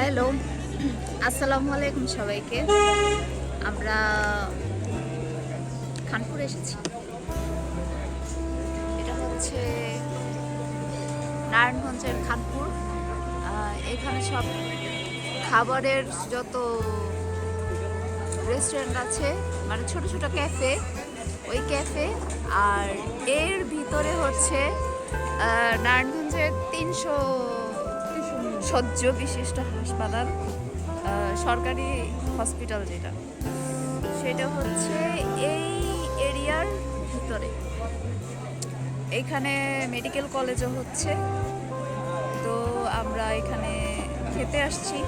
Hello, আসসালামু আলাইকুম সবাইকে। আমরা খানপুর এসেছি। এটা হচ্ছে নারায়ণগঞ্জের খানপুর। এখানে সব খাবারের যত রেস্টুরেন্ট আছে, মানে ছোট ছোট ক্যাফে, ওই ক্যাফে। আর এর ভিতরে হচ্ছে নারায়ণগঞ্জের 300 শয্য বিশিষ্ট হাসপাতাল, সরকারি হসপিটাল যেটা, সেটা হচ্ছে এই এরিয়ার ভিতরে। এখানে মেডিকেল কলেজও হচ্ছে, তো আমরা এখানে খেতে আসছি।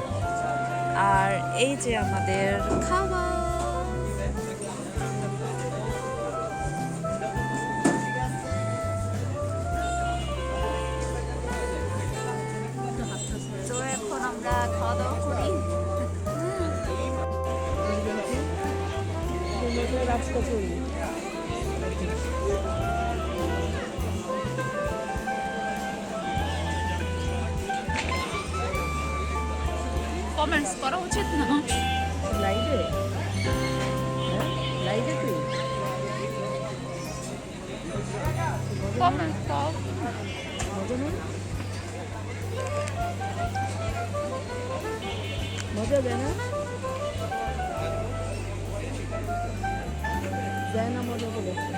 আর এই যে আমাদের খাবার, তো এখন আমরা খাওয়া দাওয়া করি। কমেন্টস করা উচিত না লাইভে লাইভে তুই কমেন্টস দাও। মজা নেই মজা দেয় না দেয় না মজা বলেছে।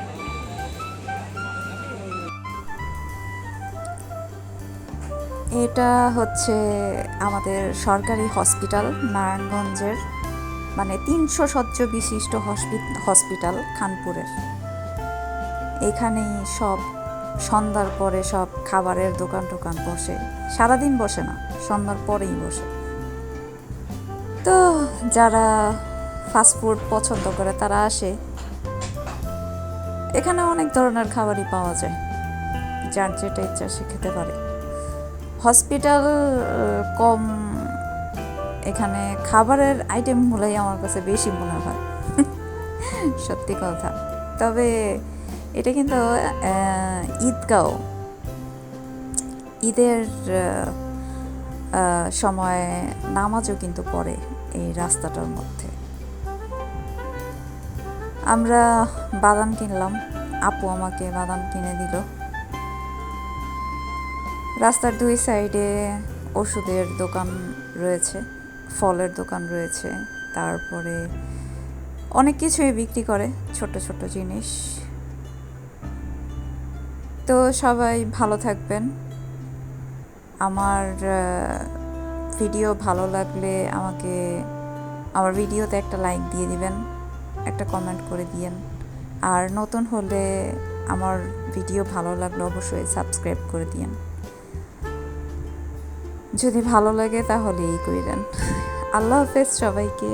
এটা হচ্ছে আমাদের সরকারি হসপিটাল নারায়ণগঞ্জের, মানে 300 শয্য বিশিষ্ট হসপিটাল খানপুরের। এখানেই সব সন্ধ্যার পরে সব খাবারের দোকান টোকান বসে, সারাদিন বসে না, সন্ধ্যার পরেই বসে। তো যারা ফাস্টফুড পছন্দ করে তারা আসে। এখানে অনেক ধরনের খাবারই পাওয়া যায়, যার যেটা ইচ্ছা সে খেতে পারে। হসপিটাল কম, এখানে খাবারের আইটেমগুলোই আমার কাছে বেশি মনে হয়, সত্যি কথা। তবে এটা কিন্তু ঈদগাঁও, ঈদের সময় নামাজও কিন্তু পড়ে এই রাস্তাটার মধ্যে। আমরা বাদাম কিনলাম, আপু আমাকে বাদাম কিনে দিল। রাস্তার দুই সাইডে ওষুধের দোকান রয়েছে, ফলের দোকান রয়েছে, তারপরে অনেক কিছুই বিক্রি করে, ছোট ছোট জিনিস। তো সবাই ভালো থাকবেন। আমার ভিডিও ভালো লাগলে আমাকে আমার ভিডিওতে একটা লাইক দিয়ে দিবেন, একটা কমেন্ট করে দিয়েন। আর নতুন হলে আমার ভিডিও ভালো লাগলে অবশ্যই সাবস্ক্রাইব করে দিয়েন। যদি ভালো লাগে তাহলে এই কইরেন। আল্লাহ হাফেজ সবাইকে।